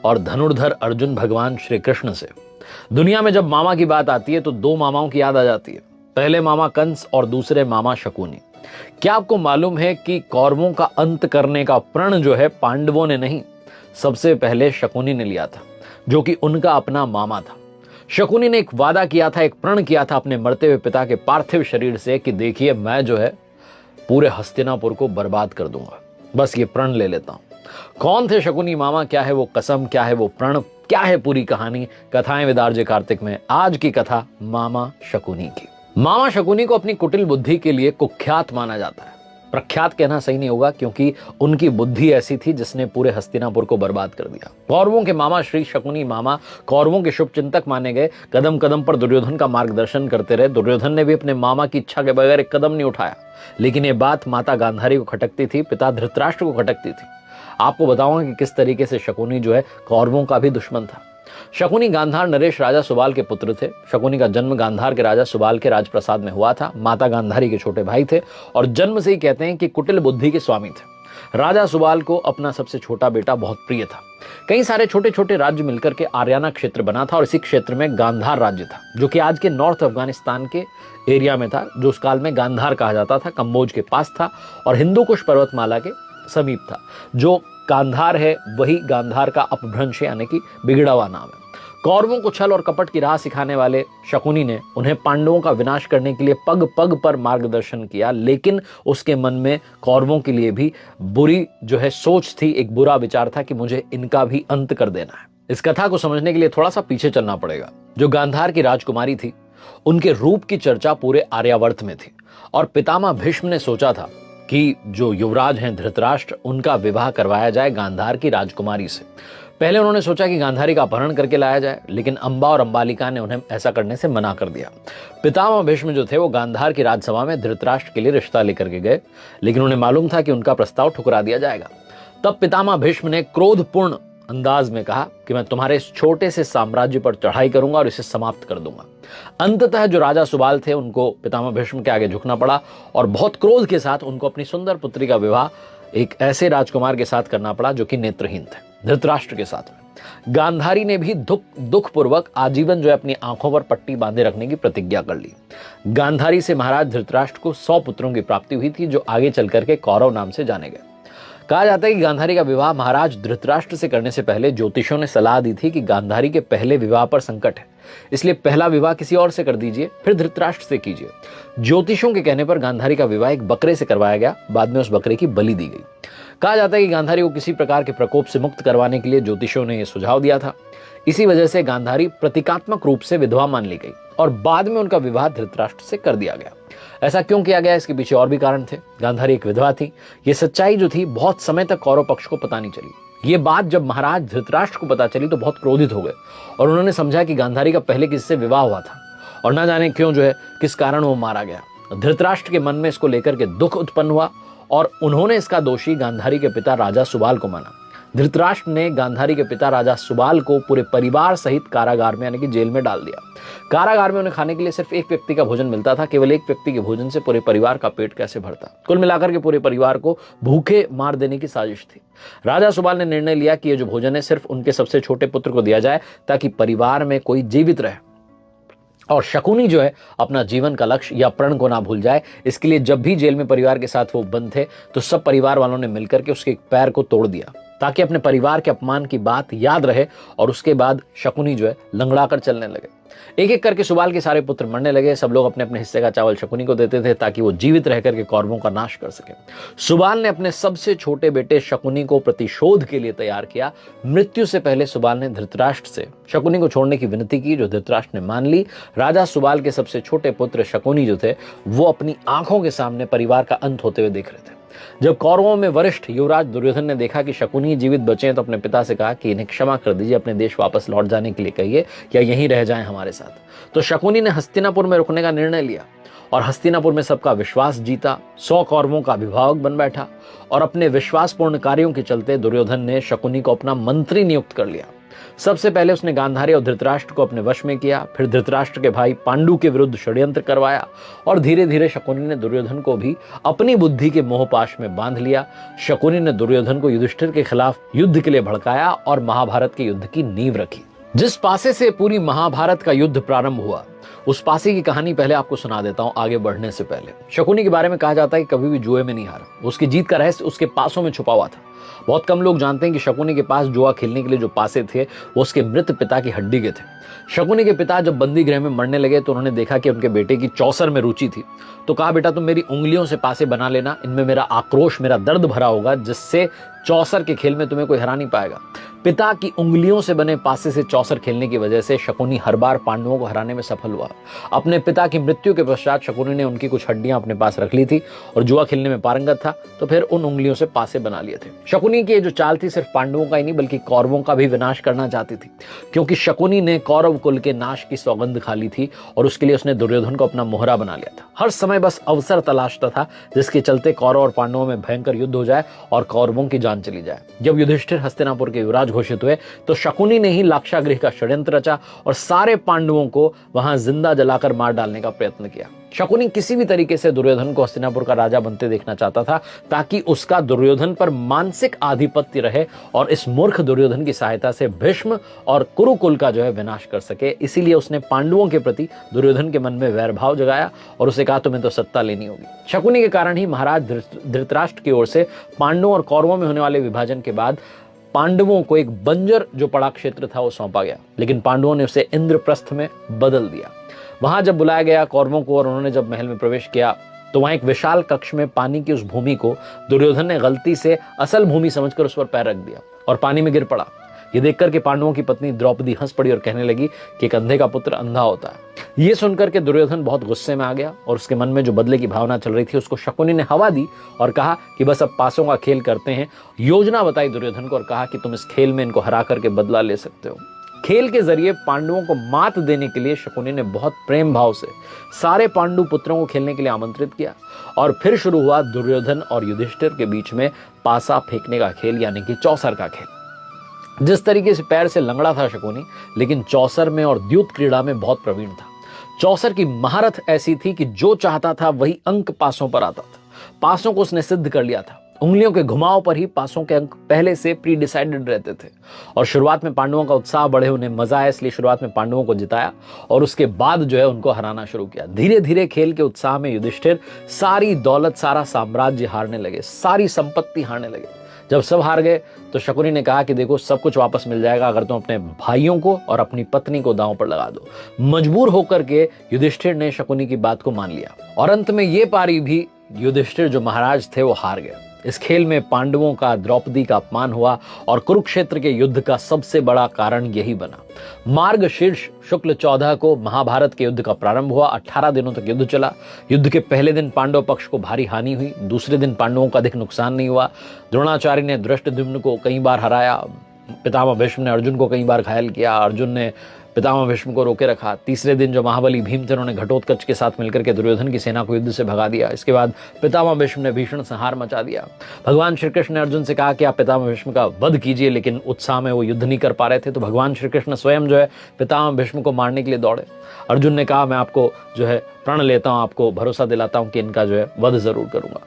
और धनुर्धर अर्जुन भगवान श्री कृष्ण से। दुनिया में जब मामा की बात आती है तो दो मामाओं की याद आ जाती है, पहले मामा कंस और दूसरे मामा शकुनी। क्या आपको मालूम है कि कौरवों का अंत करने का प्रण जो है पांडवों ने नहीं, सबसे पहले शकुनी ने लिया था, जो कि उनका अपना मामा था। शकुनी ने एक वादा किया था, एक प्रण किया था अपने मरते हुए पिता के पार्थिव शरीर से कि देखिए मैं जो है पूरे हस्तिनापुर को बर्बाद कर दूंगा, बस ये प्रण ले लेता हूं। कौन थे शकुनी मामा, क्या है वो कसम, क्या है वो प्रण, क्या है पूरी कहानी, कथाएं विद आरजे कार्तिक में आज की कथा मामा शकुनी की। मामा शकुनी को अपनी कुटिल बुद्धि के लिए कुख्यात माना जाता है। प्रख्यात कहना सही नहीं होगा क्योंकि उनकी बुद्धि ऐसी थी जिसने पूरे हस्तिनापुर को बर्बाद कर दिया। कौरवों के मामा श्री शकुनी मामा कौरवों के शुभ चिंतक माने गए, कदम कदम पर दुर्योधन का मार्गदर्शन करते रहे। दुर्योधन ने भी अपने मामा की इच्छा के बगैर एक कदम नहीं उठाया, लेकिन ये बात माता गांधारी को खटकती थी, पिता धृतराष्ट्र को खटकती थी। आपको बताऊंगा कि किस तरीके से शकुनी जो है कौरवों का भी दुश्मन था। शकुनी गांधार नरेश राजा सुबाल के पुत्र थे। शकुनी का जन्म गांधार के राजा सुबाल के राजप्रसाद में हुआ था। माता गांधारी के छोटे भाई थे और जन्म से ही कहते हैं कि कुटिल बुद्धि के स्वामी थे। राजा सुबाल को अपना सबसे छोटा बेटा बहुत प्रिय था। कई सारे छोटे छोटे राज्य मिलकर के आर्याना क्षेत्र बना था और इसी क्षेत्र में गांधार राज्य था, जो कि आज के नॉर्थ अफगानिस्तान के एरिया में था, जो उस काल में गांधार कहा जाता था, कंबोज के पास था और हिंदू कुश पर्वतमाला के समीप था। जो गांधार है वही गांधार का अपभ्रंश यानी कि बिगड़ा हुआ नाम है। कौरवों को छल और कपट की राह सिखाने वाले शकुनी ने उन्हें पांडवों का विनाश करने के लिए पग पग पर मार्गदर्शन किया, लेकिन उसके मन में कौरवों के लिए भी बुरी जो है सोच थी, एक बुरा विचार था कि मुझे इनका भी अंत कर देना है। इस कथा को समझने के लिए थोड़ा सा पीछे चलना पड़ेगा। जो गांधार की राजकुमारी थी, उनके रूप की चर्चा पूरे आर्यावर्त में थी और पितामह भीष्म ने सोचा था कि जो युवराज हैं धृतराष्ट्र, उनका विवाह करवाया जाए गांधार की राजकुमारी से। पहले उन्होंने सोचा कि गांधारी का अपहरण करके लाया जाए, लेकिन अंबा और अंबालिका ने उन्हें ऐसा करने से मना कर दिया। पितामह भीष्म जो थे वो गांधार की राजसभा में धृतराष्ट्र के लिए रिश्ता लेकर के गए, लेकिन उन्हें मालूम था कि उनका प्रस्ताव ठुकरा दिया जाएगा। तब पितामह भीष्म ने क्रोधपूर्ण अंदाज में कहा कि मैं तुम्हारे इस छोटे से साम्राज्य पर चढ़ाई करूंगा और इसे समाप्त कर दूंगा। अंततः जो राजा सुबाल थे उनको पितामह भीष्म के आगे झुकना पड़ा और बहुत क्रोध के साथ उनको अपनी सुंदर पुत्री का विवाह एक ऐसे राजकुमार के साथ करना पड़ा जो कि नेत्रहीन थे, धृतराष्ट्र के साथ में। गांधारी ने भी दुख पूर्वक आजीवन जो है अपनी आंखों पर पट्टी बांधे रखने की प्रतिज्ञा कर ली। गांधारी से महाराज धृतराष्ट्र को 100 पुत्रों की प्राप्ति हुई थी, जो आगे चल करके कौरव नाम से जाने गए। कहा जाता है कि गांधारी का विवाह महाराज धृतराष्ट्र से करने से पहले ज्योतिषों ने सलाह दी थी कि गांधारी के पहले विवाह पर संकट है, इसलिए पहला विवाह किसी और से कर दीजिए, फिर धृतराष्ट्र से कीजिए। ज्योतिषों के कहने पर गांधारी का विवाह एक बकरे से करवाया गया। बाद में उस बकरे की बलि दी गई। कहा जाता है कि गांधारी को किसी प्रकार के प्रकोप से मुक्त करवाने के लिए ज्योतिषों ने यह सुझाव दिया था। इसी वजह से गांधारी प्रतीकात्मक रूप से विधवा मान ली गई और बाद में उनका विवाह धृतराष्ट्र से कर दिया गया। ऐसा क्यों किया गया, इसके पीछे और भी कारण थे। गांधारी एक विधवा थी। ये सच्चाई जो थी बहुत समय तक कौरव पक्ष को पता नहीं चली। ये बात जब महाराज धृतराष्ट्र को पता चली तो बहुत क्रोधित हो गए और उन्होंने समझा कि गांधारी का पहले किसी से विवाह हुआ था और ना जाने क्यों जो है किस कारण वो मारा गया। धृतराष्ट्र के मन में इसको लेकर के दुख उत्पन्न हुआ और उन्होंने इसका दोषी गांधारी के पिता राजा सुबाल को माना। धृतराष्ट्र ने गांधारी के पिता राजा सुबाल को पूरे परिवार सहित कारागार में यानी कि जेल में डाल दिया। कारागार में उन्हें खाने के लिए सिर्फ एक व्यक्ति का भोजन मिलता था। केवल एक व्यक्ति के भोजन से पूरे परिवार का पेट कैसे भरता। कुल मिलाकर के पूरे परिवार को भूखे मार देने की साजिश थी। राजा सुबाल ने निर्णय लिया कि ये जो भोजन है सिर्फ उनके सबसे छोटे पुत्र को दिया जाए ताकि परिवार में कोई जीवित रहे और शकुनी जो है अपना जीवन का लक्ष्य या प्रण को ना भूल जाए। इसके लिए जब भी जेल में परिवार के साथ वो बंद थे तो सब परिवार वालों ने मिलकर के उसके एक पैर को तोड़ दिया ताकि अपने परिवार के अपमान की बात याद रहे और उसके बाद शकुनी जो है लंगड़ा कर चलने लगे। एक एक करके सुबाल के सारे पुत्र मरने लगे। सब लोग अपने अपने हिस्से का चावल शकुनी को देते थे ताकि वो जीवित रह करके कौरवों का नाश कर सके। सुबाल ने अपने सबसे छोटे बेटे शकुनी को प्रतिशोध के लिए तैयार किया। मृत्यु से पहले सुबाल ने धृतराष्ट्र से शकुनी को छोड़ने की विनती की, जो धृतराष्ट्र ने मान ली। राजा सुबाल के सबसे छोटे पुत्र शकुनी जो थे वो अपनी आंखों के सामने परिवार का अंत होते हुए देख रहे थे। जब कौरवों में वरिष्ठ युवराज दुर्योधन ने देखा कि शकुनी जीवित बचे हैं तो अपने पिता से कहा कि इन्हें क्षमा कर दीजिए, अपने देश वापस लौट जाने के लिए कहिए या यहीं रह जाएं हमारे साथ। तो शकुनी ने हस्तिनापुर में रुकने का निर्णय लिया और हस्तिनापुर में सबका विश्वास जीता। 100 कौरवों का अभिभावक बन बैठा और अपने विश्वासपूर्ण कार्यों के चलते दुर्योधन ने शकुनी को अपना मंत्री नियुक्त कर लिया। सबसे पहले उसने गांधारी और धृतराष्ट्र को अपने वश में किया, फिर धृतराष्ट्र के भाई पांडु के विरुद्ध षड्यंत्र करवाया और धीरे धीरे शकुनी ने दुर्योधन को भी अपनी बुद्धि के मोहपाश में बांध लिया। शकुनी ने दुर्योधन को युधिष्ठिर के खिलाफ युद्ध के लिए भड़काया और महाभारत के युद्ध की नींव रखी। जिस पासे से पूरी महाभारत का युद्ध प्रारंभ हुआ, उस पासे की कहानी पहले आपको सुना देता हूं आगे बढ़ने से पहले। शकुनी के बारे में कहा जाता है कि कभी भी जुए में नहीं हारा। उसकी जीत का रहस्य उसके पासों में छुपा हुआ था। बहुत कम लोग जानते हैं कि शकुनी के पास जुआ खेलने के लिए जो पासे थे वो उसके मृत पिता की हड्डी के थे। शकुनी के पिता जब बंदी गृह में मरने लगे तो उन्होंने देखा कि उनके बेटे की चौसर में रुचि थी, तो कहा बेटा तुम मेरी उंगलियों से पासे बना लेना, इनमें मेरा आक्रोश, मेरा दर्द भरा होगा, जिससे चौसर के खेल में तुम्हें कोई हरा नहीं पाएगा। पिता की उंगलियों से बने पासे से चौसर खेलने की वजह से शकुनी हर बार पांडवों को हराने में सफल हुआ। अपने पिता की मृत्यु के पश्चात शकुनी ने उनकी कुछ हड्डियां अपने पास रख ली थी और जुआ खेलने में पारंगत था, तो फिर उन उंगलियों से पासे बना लिए थे। शकुनी की जो चाल थी सिर्फ पांडवों का ही नहीं बल्कि कौरवों का भी विनाश करना चाहती थी, क्योंकि शकुनी ने कौरव कुल के नाश की सौगंध खा ली थी और उसके लिए उसने दुर्योधन को अपना मोहरा बना लिया था। हर समय बस अवसर तलाशता था जिसके चलते कौरव और पांडवों में भयंकर युद्ध हो जाए और कौरवों की जान चली जाए। जब युधिष्ठिर हस्तिनापुर के युवराज घोषित हुए तो शकुनी ने ही लाक्षागृह का षड्यंत्र रचा और सारे पांडवों को वहां जिंदा जलाकर मार डालने का प्रयत्न किया। शकुनी किसी भी तरीके से दुर्योधन को हस्तिनापुर का राजा बनते देखना चाहता था ताकि उसका दुर्योधन पर मानसिक आधिपत्य रहे और इस मूर्ख दुर्योधन की सहायता से भीष्म और कुरुकुल का जो है विनाश कर सके। इसीलिए उसने पांडवों के प्रति दुर्योधन के मन में वैरभाव जगाया और उसे कहा तुम्हें तो सत्ता लेनी होगी। शकुनी के कारण ही महाराज धृतराष्ट्र की ओर से पांडवों और कौरवों में होने वाले विभाजन के बाद पांडवों को एक बंजर जो पड़ा क्षेत्र था वो सौंपा गया, लेकिन पांडवों ने उसे इंद्रप्रस्थ में बदल दिया। वहां जब बुलाया गया कौरवों को और उन्होंने जब महल में प्रवेश किया तो वहां एक विशाल कक्ष में पानी की उस भूमि को दुर्योधन ने गलती से असल भूमि समझकर उस पर पैर रख दिया और पानी में गिर पड़ा। ये देखकर के पांडवों की पत्नी द्रौपदी हंस पड़ी और कहने लगी कि एक अंधे का पुत्र अंधा होता है। ये सुनकर के दुर्योधन बहुत गुस्से में आ गया और उसके मन में जो बदले की भावना चल रही थी उसको शकुनी ने हवा दी और कहा कि बस अब पासों का खेल करते हैं। योजना बताई दुर्योधन को और कहा कि तुम इस खेल में इनको हरा करके बदला ले सकते हो। खेल के जरिए पांडवों को मात देने के लिए शकुनी ने बहुत प्रेम भाव से सारे पांडु पुत्रों को खेलने के लिए आमंत्रित किया और फिर शुरू हुआ दुर्योधन और युधिष्ठिर के बीच में पासा फेंकने का खेल, यानी कि चौसर का खेल। जिस तरीके से पैर से लंगड़ा था शकुनी, लेकिन चौसर में और द्यूत क्रीड़ा में बहुत प्रवीण था। चौसर की महारत ऐसी थी कि जो चाहता था वही अंक पासों पर आता था। पासों को उसने सिद्ध कर लिया था। उंगलियों के घुमाव पर ही पासों के अंक पहले से प्री डिसाइडेड रहते थे और शुरुआत में पांडवों का उत्साह बढ़े, उन्हें मजा आया, इसलिए शुरुआत में पांडवों को जिताया और उसके बाद जो है उनको हराना शुरू किया। धीरे धीरे खेल के उत्साह में युधिष्ठिर सारी दौलत, सारा साम्राज्य हारने लगे, सारी संपत्ति हारने लगे। जब सब हार गए तो शकुनी ने कहा कि देखो सब कुछ वापस मिल जाएगा अगर तुम अपने भाइयों को और अपनी पत्नी को दांव पर लगा दो। मजबूर होकर के युधिष्ठिर ने शकुनी की बात को मान लिया और अंत में ये पारी भी युधिष्ठिर जो महाराज थे वो हार गए। इस खेल में पांडवों का द्रौपदी का अपमान हुआ और कुरुक्षेत्र के युद्ध का सबसे बड़ा कारण यही बना। मार्ग शीर्ष शुक्ल 14 को महाभारत के युद्ध का प्रारंभ हुआ। 18 दिनों तक युद्ध चला। युद्ध के पहले दिन पांडव पक्ष को भारी हानि हुई, दूसरे दिन पांडवों का अधिक नुकसान नहीं हुआ। द्रोणाचार्य ने धृष्टद्युम्न को कई बार हराया, पितामह भीष्म ने अर्जुन को कई बार घायल किया, अर्जुन ने पितामह भीष्म को रोके रखा। तीसरे दिन जो महाबली भीम थे उन्होंने घटोत्कच के साथ मिलकर के दुर्योधन की सेना को युद्ध से भगा दिया। इसके बाद पितामह भीष्म ने भीषण संहार मचा दिया। भगवान श्री कृष्ण ने अर्जुन से कहा कि आप पितामह भीष्म का वध कीजिए, लेकिन उत्साह में वो युद्ध नहीं कर पा रहे थे, तो भगवान श्री कृष्ण स्वयं जो है पितामह भीष्म को मारने के लिए दौड़े। अर्जुन ने कहा मैं आपको जो है प्रण लेता हूं, आपको भरोसा दिलाता हूं कि इनका जो है वध जरूर करूंगा।